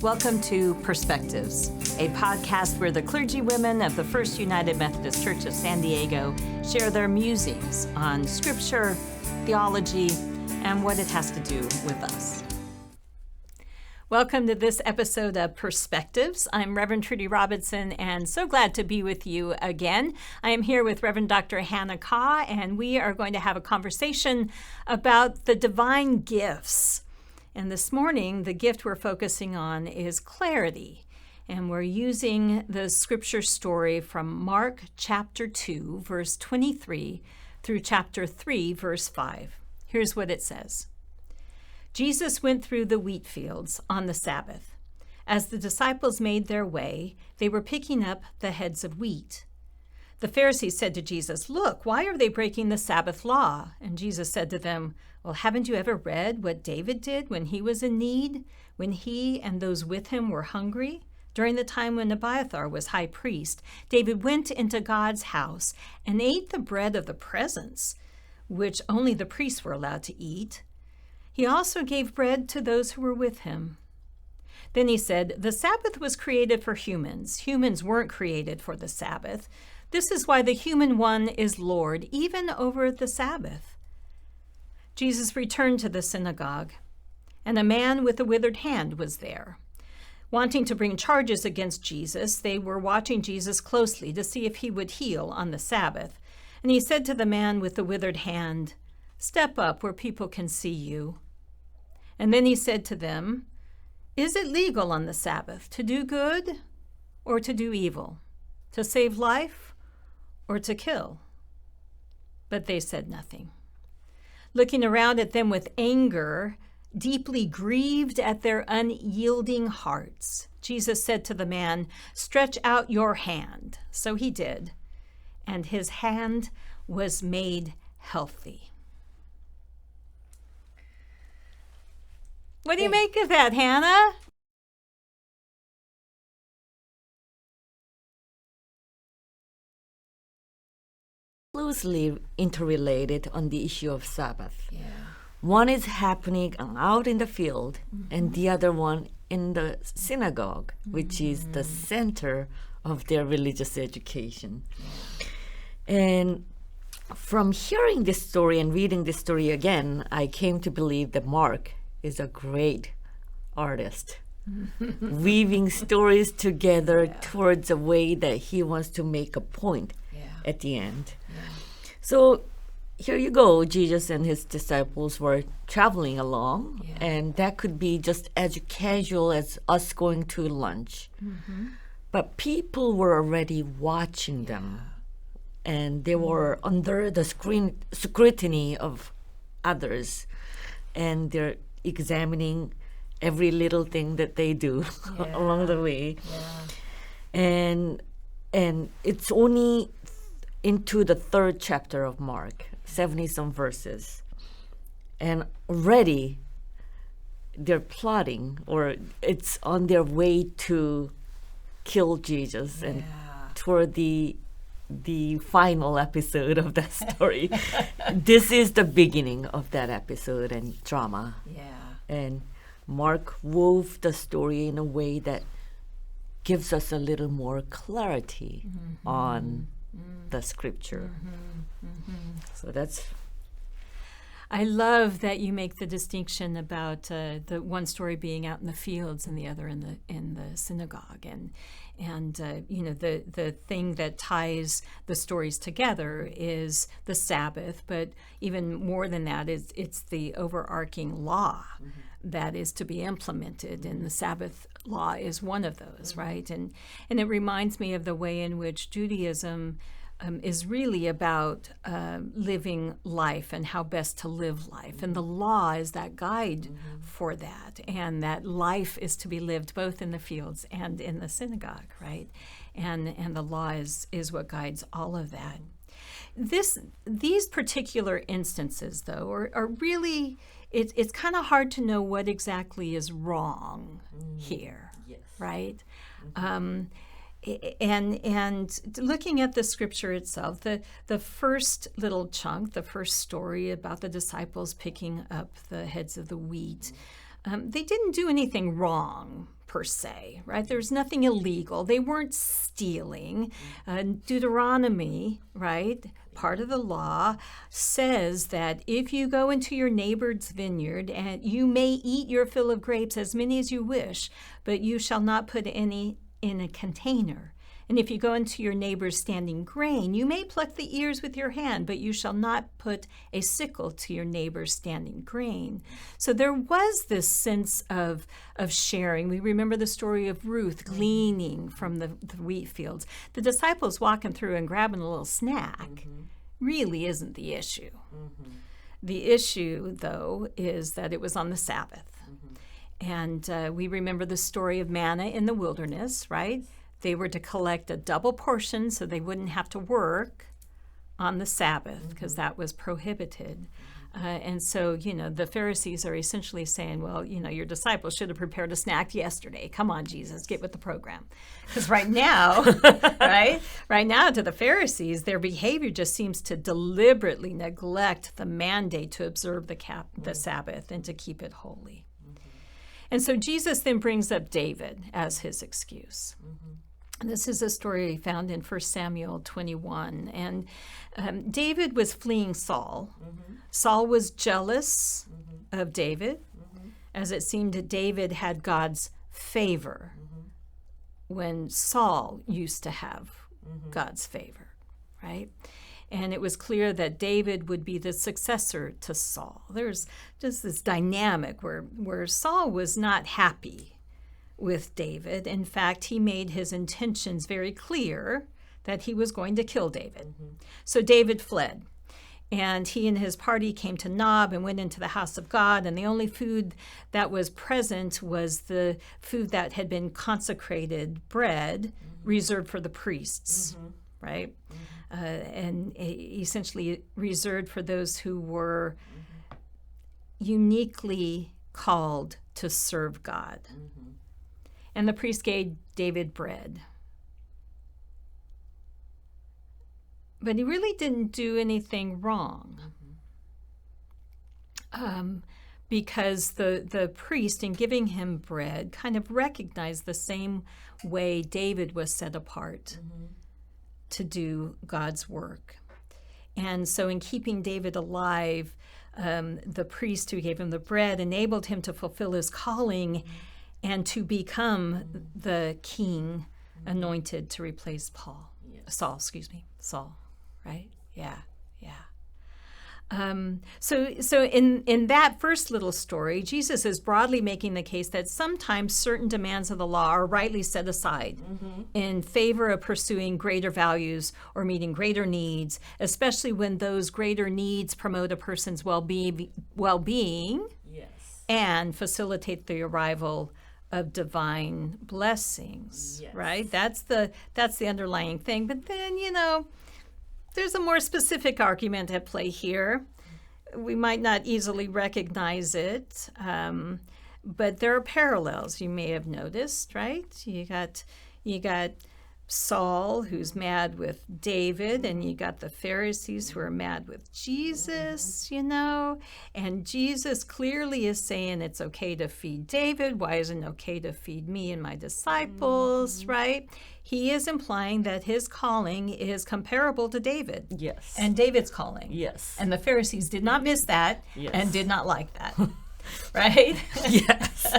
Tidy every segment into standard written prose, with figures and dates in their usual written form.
Welcome to Perspectives, a podcast where the clergy women of the First United Methodist Church of San Diego share their musings on scripture, theology, and what it has to do with us. Welcome to this episode of Perspectives. I'm Reverend Trudy Robinson, and so glad to be with you again. I am here with Reverend Dr. Hannah Kah, and we are going to have a conversation about the divine gifts. And this morning, the gift we're focusing on is clarity. And we're using the scripture story from Mark chapter 2, verse 23 through chapter 3, verse 5. Here's what it says. Jesus went through the wheat fields on the Sabbath. As the disciples made their way, they were picking up the heads of wheat. The Pharisees said to Jesus, "Look, why are they breaking the Sabbath law?" And Jesus said to them, "Well, haven't you ever read what David did when he was in need, when he and those with him were hungry? During the time when Abiathar was high priest, David went into God's house and ate the bread of the presence, which only the priests were allowed to eat. He also gave bread to those who were with him." Then he said, "The Sabbath was created for humans. Humans weren't created for the Sabbath. This is why the human one is Lord, even over the Sabbath." Jesus returned to the synagogue, and a man with a withered hand was there. Wanting to bring charges against Jesus, they were watching Jesus closely to see if he would heal on the Sabbath. And he said to the man with the withered hand, "Step up where people can see you." And then he said to them, "Is it legal on the Sabbath to do good or to do evil, to save life or to kill?" But they said nothing. Looking around at them with anger, deeply grieved at their unyielding hearts, Jesus said to the man, "Stretch out your hand." So he did, and his hand was made healthy. What do you make of that, Hannah? Closely interrelated on the issue of Sabbath. Yeah. One is happening out in the field, and the other one in the synagogue, which is the center of their religious education. And from hearing this story and reading this story again, I came to believe that Mark is a great artist, weaving stories together towards a way that he wants to make a point at the end. So here you go, Jesus and his disciples were traveling along, and that could be just as casual as us going to lunch. But people were already watching them, and they were under the scrutiny of others, and they're examining every little thing that they do along the way. And it's only into the third chapter of Mark, 70-some verses. And already they're plotting, or it's on their way to kill Jesus and toward the final episode of that story. This is the beginning of that episode and drama. And Mark wove the story in a way that gives us a little more clarity on the scripture. So that's. I love that you make the distinction about the one story being out in the fields and the other in the synagogue, and the thing that ties the stories together is the Sabbath, but even more than that is it's the overarching law that is to be implemented, and the Sabbath law is one of those, right? And it reminds me of the way in which Judaism is really about living life and how best to live life. And the law is that guide for that. And that life is to be lived both in the fields and in the synagogue, right? And the law is what guides all of that. These particular instances, though, are really, it's kind of hard to know what exactly is wrong here, right? And looking at the scripture itself, the first little chunk, the first story about the disciples picking up the heads of the wheat, they didn't do anything wrong per se, right? There's nothing illegal. They weren't stealing. Deuteronomy, right, part of the law, says that if you go into your neighbor's vineyard, and you may eat your fill of grapes, as many as you wish, but you shall not put any in a container. And if you go into your neighbor's standing grain, you may pluck the ears with your hand, but you shall not put a sickle to your neighbor's standing grain. So there was this sense of sharing. We remember the story of Ruth gleaning from the wheat fields. The disciples walking through and grabbing a little snack really isn't the issue. The issue, though, is that it was on the Sabbath. And we remember the story of manna in the wilderness, right? They were to collect a double portion so they wouldn't have to work on the Sabbath because that was prohibited. And so, the Pharisees are essentially saying, well, your disciples should have prepared a snack yesterday. Come on, Jesus, get with the program. Because right now, right now to the Pharisees, their behavior just seems to deliberately neglect the mandate to observe the Sabbath and to keep it holy. And so Jesus then brings up David as his excuse. This is a story found in 1 Samuel 21. And David was fleeing Saul. Saul was jealous of David, as it seemed that David had God's favor when Saul used to have God's favor, right? And it was clear that David would be the successor to Saul. There's just this dynamic where Saul was not happy with David. In fact, he made his intentions very clear that he was going to kill David. So David fled, and he and his party came to Nob and went into the house of God, and the only food that was present was the food that had been consecrated bread reserved for the priests, right? And essentially reserved for those who were uniquely called to serve God. And the priest gave David bread. But he really didn't do anything wrong. Because the priest, in giving him bread, kind of recognized the same way David was set apart to do God's work. And so in keeping David alive, the priest who gave him the bread enabled him to fulfill his calling and to become the king anointed to replace Saul, right? Yeah. So in that first little story, Jesus is broadly making the case that sometimes certain demands of the law are rightly set aside in favor of pursuing greater values or meeting greater needs, especially when those greater needs promote a person's well-being and facilitate the arrival of divine blessings, right? That's the underlying thing. But then, there's a more specific argument at play here. We might not easily recognize it, but there are parallels you may have noticed, right? You got Saul, who's mad with David, and you got the Pharisees who are mad with Jesus, and Jesus clearly is saying it's okay to feed David. Why isn't it okay to feed me and my disciples, right? He is implying that his calling is comparable to David. Yes. And David's calling. Yes. And the Pharisees did not miss that and did not like that. Right? Yes.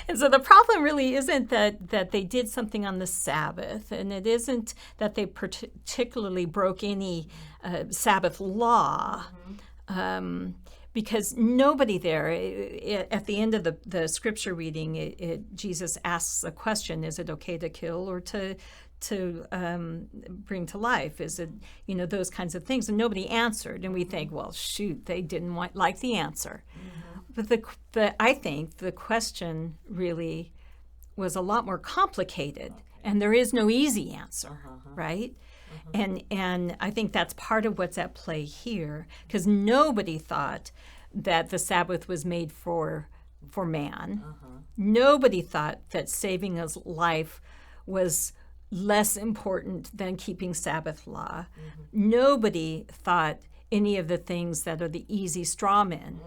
And so the problem really isn't that they did something on the Sabbath, and it isn't that they particularly broke any Sabbath law, because nobody there, at the end of the scripture reading, Jesus asks a question: is it okay to kill or to bring to life? Is it, those kinds of things? And nobody answered, and we think, well, shoot, they didn't like the answer. But I think the question really was a lot more complicated, and there is no easy answer, right? And I think that's part of what's at play here, because nobody thought that the Sabbath was made for man. Nobody thought that saving a life was less important than keeping Sabbath law. Nobody thought any of the things that are the easy straw men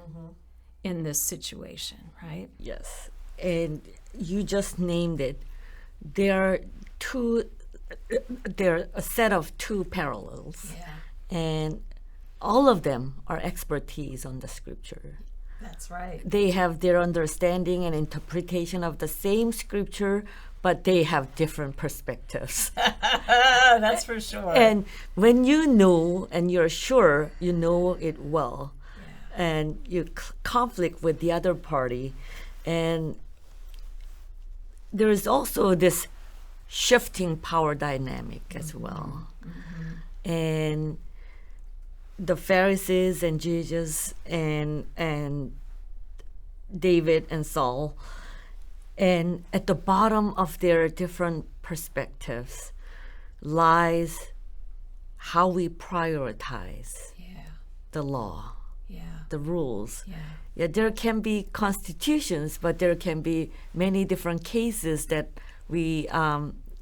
in this situation, right? Yes. and you just named it. There are a set of two parallels, and all of them are expertise on the scripture. That's right. They have their understanding and interpretation of the same scripture, but they have different perspectives. That's for sure. And when you know and you're sure you know it well, and you conflict with the other party, and there is also this shifting power dynamic as well. And the Pharisees and Jesus and David and Saul, and at the bottom of their different perspectives lies how we prioritize the law, the rules. Yeah, there can be constitutions, but there can be many different cases that we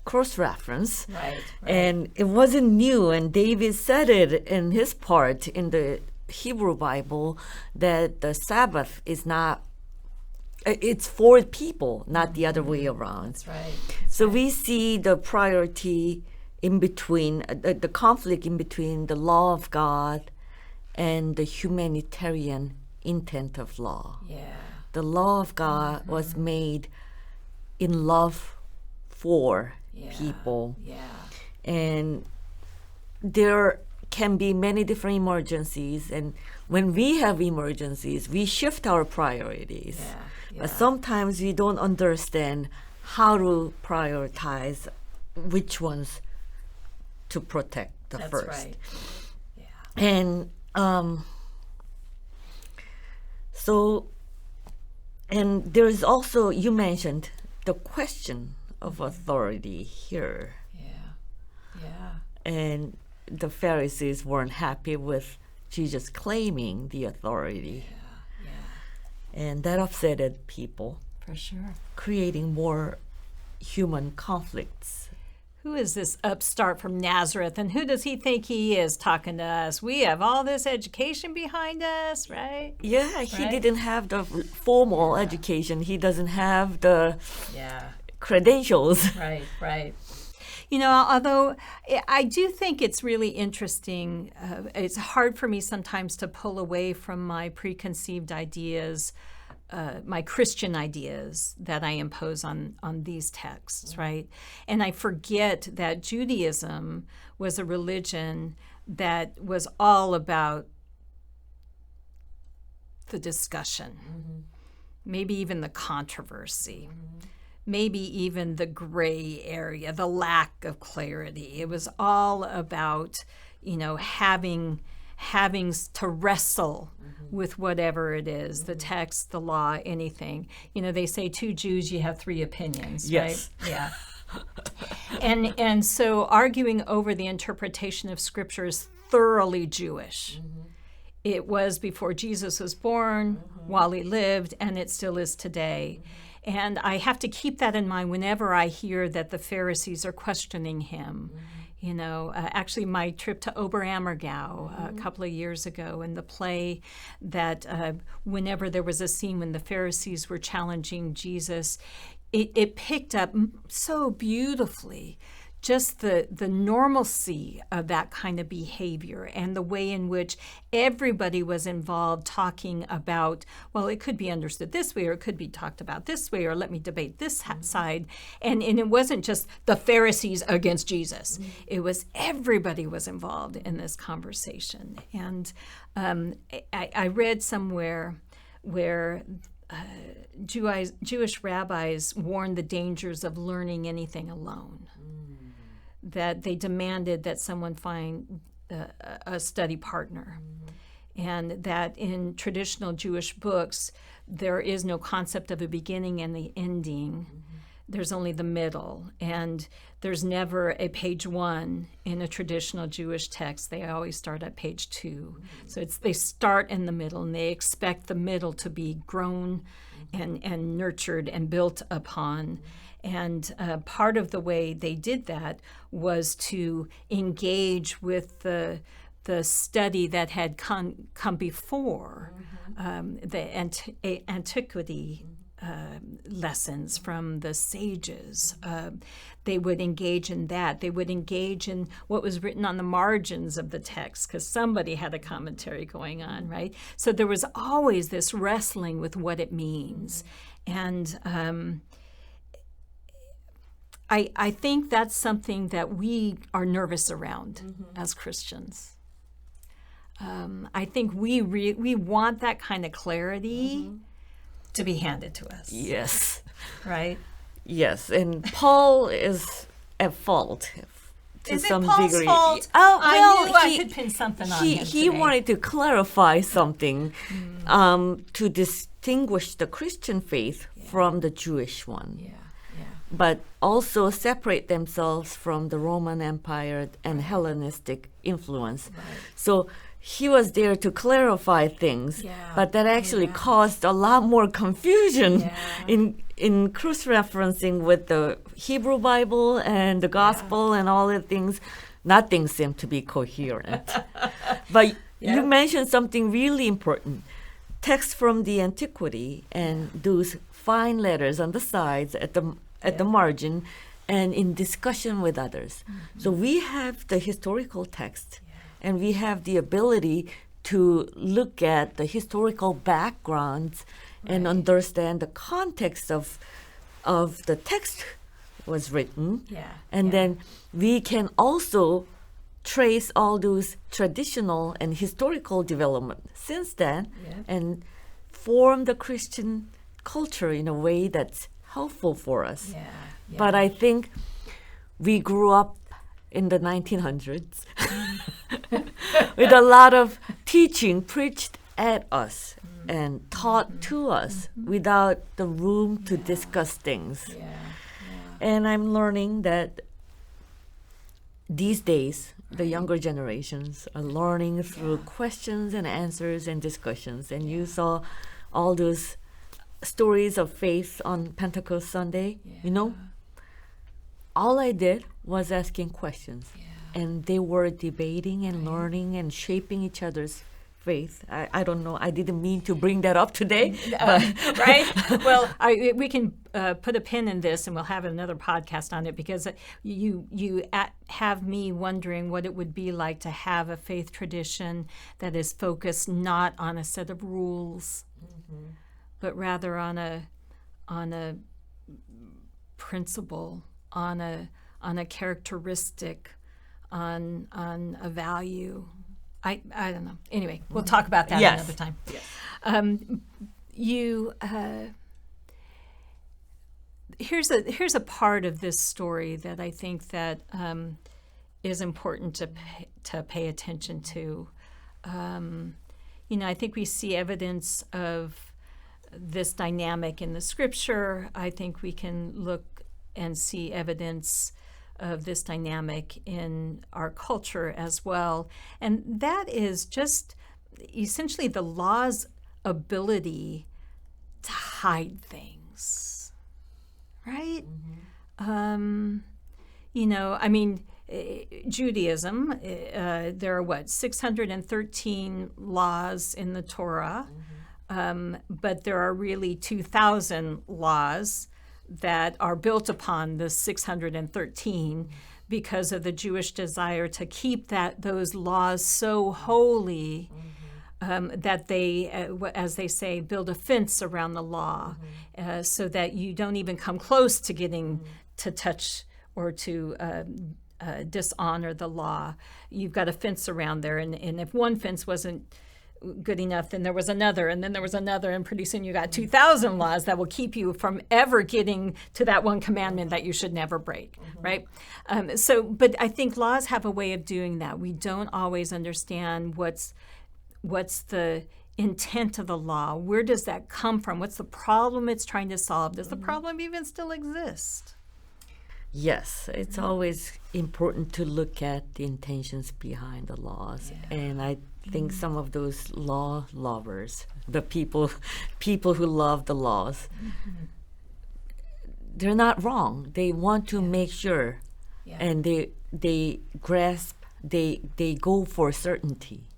cross-reference. Right. And it wasn't new, and David said it in his part in the Hebrew Bible that the Sabbath is not, it's for people, not the other way around. That's right. So we see the priority in between, the conflict in between the law of God and the humanitarian intent of law. The law of God was made in love for people. And there can be many different emergencies, and when we have emergencies, we shift our priorities. But sometimes we don't understand how to prioritize which ones to protect That's first. Right. And and there is also, you mentioned the question of authority here. And the Pharisees weren't happy with Jesus claiming the authority. And that upsetted people, For sure. creating more human conflicts. Who is this upstart from Nazareth, and who does he think he is talking to us? We have all this education behind us, right? Yeah, he didn't have the formal education. He doesn't have the credentials. Right. You know, although I do think it's really interesting, it's hard for me sometimes to pull away from my preconceived ideas, my Christian ideas that I impose on these texts, right? And I forget that Judaism was a religion that was all about the discussion, maybe even the controversy. Maybe even the gray area, the lack of clarity. It was all about, having to wrestle with whatever it is, the text, the law, anything. They say 2 Jews, you have 3 opinions, Yes. right? Yeah. And so arguing over the interpretation of Scripture is thoroughly Jewish. It was before Jesus was born, while he lived, and it still is today. And I have to keep that in mind whenever I hear that the Pharisees are questioning him. Actually, my trip to Oberammergau a couple of years ago, in the play, that whenever there was a scene when the Pharisees were challenging Jesus, it picked up so beautifully just the normalcy of that kind of behavior and the way in which everybody was involved talking about, well, it could be understood this way, or it could be talked about this way, or let me debate this side. And it wasn't just the Pharisees against Jesus. It was everybody was involved in this conversation. And I read somewhere where Jewish rabbis warned the dangers of learning anything alone. That they demanded that someone find a study partner. And that in traditional Jewish books, there is no concept of a beginning and the ending. There's only the middle. And there's never a page 1 in a traditional Jewish text. They always start at page 2. So they start in the middle, and they expect the middle to be grown and nurtured and built upon. And part of the way they did that was to engage with the study that had come before, the antiquity lessons from the sages. They would engage in that. They would engage in what was written on the margins of the text because somebody had a commentary going on, right? So there was always this wrestling with what it means. And I think that's something that we are nervous around as Christians. I think we want that kind of clarity to be handed to us. Yes. Right? Yes, and Paul is at fault to Is some it Paul's degree. fault? Oh, I well, knew I could pin something on him he today. wanted to clarify something to distinguish the Christian faith from the Jewish one. Yeah. But also separate themselves from the Roman Empire and Hellenistic influence. Right. So he was there to clarify things, but that actually caused a lot more confusion in cross-referencing with the Hebrew Bible and the Gospel and all the things. Nothing seemed to be coherent. But you mentioned something really important. Text from the antiquity and those fine letters on the sides at the margin and in discussion with others. So we have the historical text and we have the ability to look at the historical backgrounds and understand the context of the text was written. And then we can also trace all those traditional and historical development since then and form the Christian culture in a way that's helpful for us. But I think we grew up in the 1900s with a lot of teaching preached at us and taught to us without the room to discuss things. And I'm learning that these days, the younger generations are learning through questions and answers and discussions. And you saw all those stories of faith on Pentecost Sunday, you know? All I did was asking questions. And they were debating and learning and shaping each other's faith. I don't know. I didn't mean to bring that up today. Right? Well, we can put a pin in this and we'll have another podcast on it because you have me wondering what it would be like to have a faith tradition that is focused not on a set of rules, but rather on a principle, on a characteristic, on a value. I don't know. Anyway, we'll talk about that another time. Here's a part of this story that I think that is important to pay attention to. I think we see evidence of this dynamic in the scripture. I think we can look and see evidence of this dynamic in our culture as well. And that is just essentially the law's ability to hide things, right? Judaism, there are 613 laws in the Torah, but there are really 2,000 laws that are built upon the 613 because of the Jewish desire to keep those laws so holy that they, as they say, build a fence around the law so that you don't even come close to getting to touch or to dishonor the law. You've got a fence around there, and if one fence wasn't good enough, then there was another, and then there was another, and pretty soon you got 2,000 laws that will keep you from ever getting to that one commandment that you should never break, right? But I think laws have a way of doing that. We don't always understand what's the intent of the law. Where does that come from? What's the problem it's trying to solve? Does the problem even still exist? Yes, it's always important to look at the intentions behind the laws. And I think some of those law lovers, the people who love the laws, they're not wrong. They want to make sure, and they grasp, they go for certainty,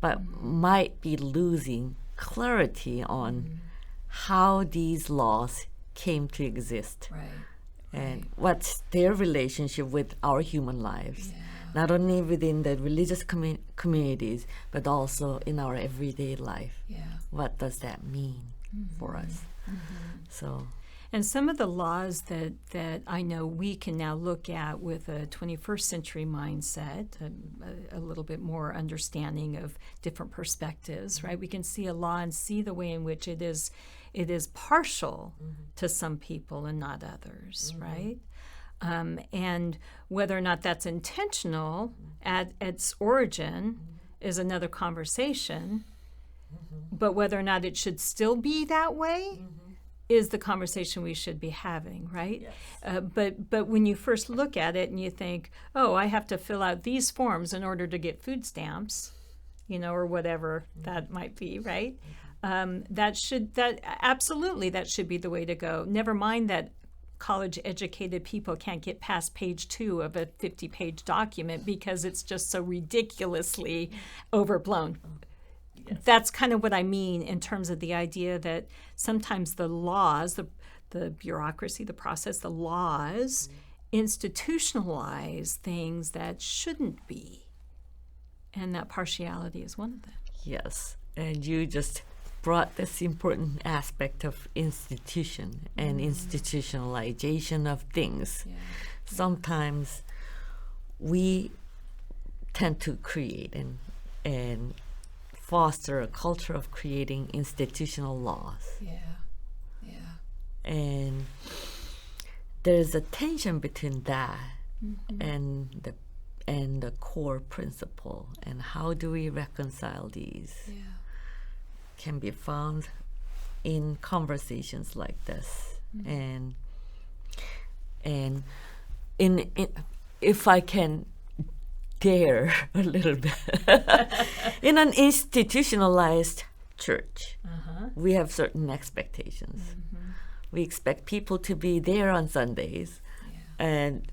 but might be losing clarity on how these laws came to exist. Right. And what's their relationship with our human lives, Yeah. not only within the religious communities, but also in our everyday life. Yeah. What does that mean for us? So, And some of the laws that I know we can now look at with a 21st century mindset, a little bit more understanding of different perspectives, right? We can see a law and see the way in which it is partial to some people and not others, right? And whether or not that's intentional at its origin is another conversation, but whether or not it should still be that way is the conversation we should be having, right? Yes. But when you first look at it and you think, oh, I have to fill out these forms in order to get food stamps, or whatever that might be, right? That should be the way to go. Never mind that college-educated people can't get past page 2 of a 50-page document because it's just so ridiculously overblown. Yes. That's kind of what I mean in terms of the idea that sometimes the laws, the bureaucracy, the process, the laws institutionalize things that shouldn't be. And that partiality is one of them. Yes. And you just brought this important aspect of institution and institutionalization of things. Yeah. Sometimes we tend to create and foster a culture of creating institutional laws. Yeah. And there's a tension between that and the core principle. And how do we reconcile these? Yeah. Can be found in conversations like this. And in if I can dare a little bit, in an institutionalized church, we have certain expectations. We expect people to be there on Sundays, and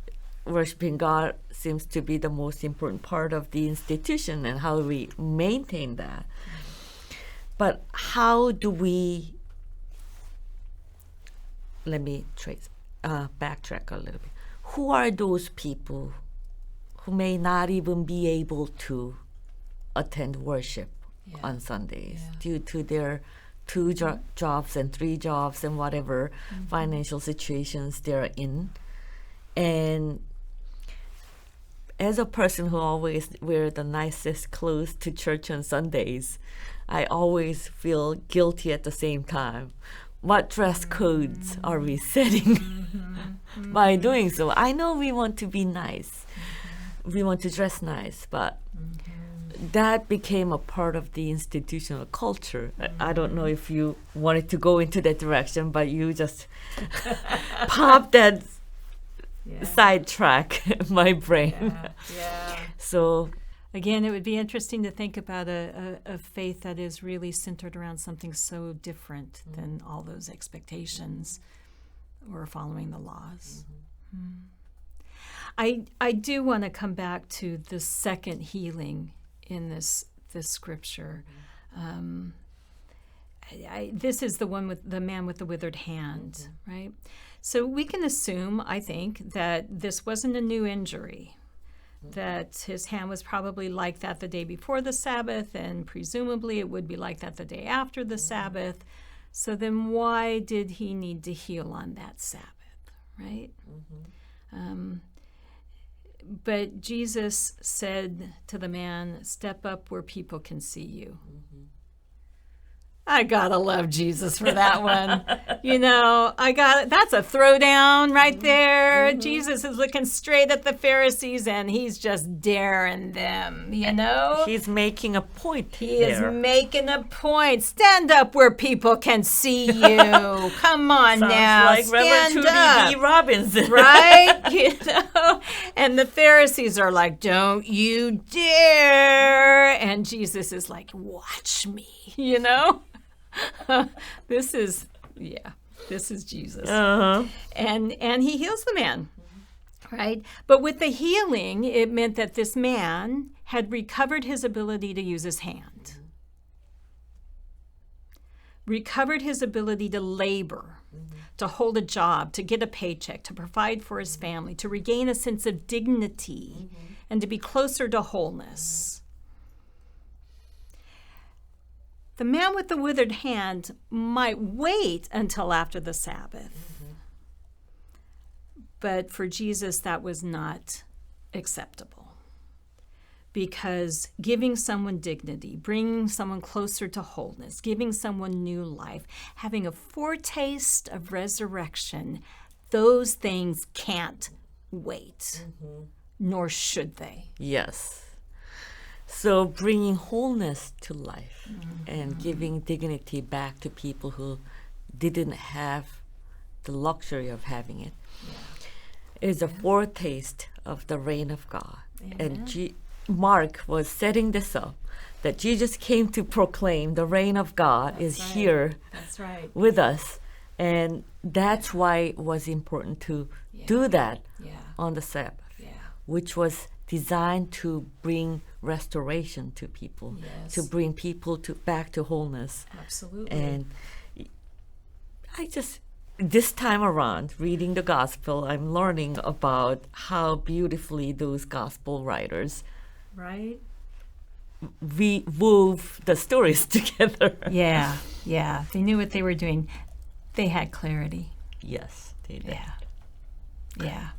worshiping God seems to be the most important part of the institution and how we maintain that. But how do we, let me backtrack a little bit. Who are those people who may not even be able to attend worship on Sundays due to their 2 jobs and 3 jobs and whatever financial situations they're in? And as a person who always wears the nicest clothes to church on Sundays, I always feel guilty at the same time. What dress codes are we setting by doing so? I know we want to be nice. We want to dress nice, but that became a part of the institutional culture. I don't know if you wanted to go into that direction, but you just popped that sidetrack my brain. So again, it would be interesting to think about a faith that is really centered around something so different than all those expectations or following the laws. I do want to come back to the second healing in this scripture. This is the one with the man with the withered hand, right? So we can assume, I think, that this wasn't a new injury, that his hand was probably like that the day before the Sabbath, and presumably it would be like that the day after the Sabbath. So then why did he need to heal on that Sabbath, right? But Jesus said to the man, "Step up where people can see you." I gotta love Jesus for that one. That's a throwdown right there. Jesus is looking straight at the Pharisees and he's just daring them, He's making a point. He is making a point. Stand up where people can see you. Come on now. Like Reverend Trudy Robinson. Right? And the Pharisees are like, "Don't you dare." And Jesus is like, "Watch me," This is Jesus. And he heals the man, right? But with the healing, it meant that this man had recovered his ability to use his hand. recovered his ability to labor, to hold a job, to get a paycheck, to provide for his family, to regain a sense of dignity, and to be closer to wholeness. The man with the withered hand might wait until after the Sabbath. But for Jesus, that was not acceptable. Because giving someone dignity, bringing someone closer to wholeness, giving someone new life, having a foretaste of resurrection, those things can't wait, nor should they. Yes. So bringing wholeness to life and giving dignity back to people who didn't have the luxury of having it is a foretaste of the reign of God. Amen. And Mark was setting this up, that Jesus came to proclaim the reign of God is here with us. And that's why it was important to do that on the Sabbath, which was designed to bring restoration to people, to bring people back to wholeness. Absolutely. And this time around, reading the gospel, I'm learning about how beautifully those gospel writers we wove the stories together. Yeah. They knew what they were doing. They had clarity. Yes, they did. Yeah.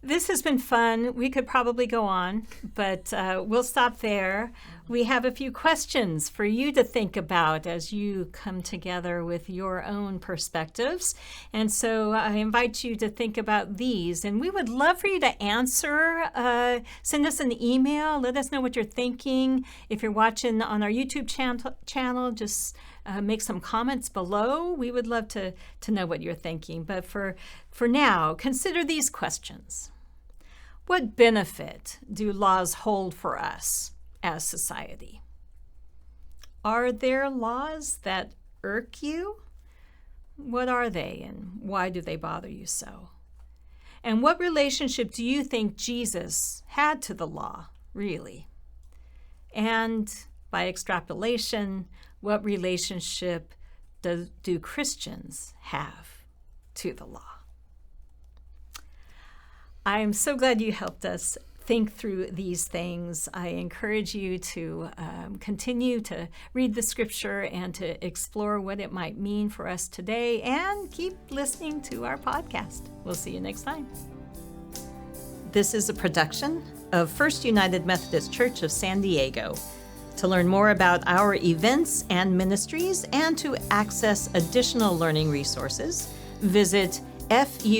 This has been fun. We could probably go on, but we'll stop there. We have a few questions for you to think about as you come together with your own perspectives. And so I invite you to think about these. And we would love for you to answer. Send us an email. Let us know what you're thinking. If you're watching on our YouTube channel, just make some comments below. We would love to know what you're thinking. But for now, consider these questions. What benefit do laws hold for us as society? Are there laws that irk you? What are they, and why do they bother you so? And what relationship do you think Jesus had to the law, really? And by extrapolation, what relationship do Christians have to the law? I'm so glad you helped us think through these things. I encourage you to continue to read the scripture and to explore what it might mean for us today, and keep listening to our podcast. We'll see you next time. This is a production of First United Methodist Church of San Diego. To learn more about our events and ministries and to access additional learning resources, visit FUMCSD.org.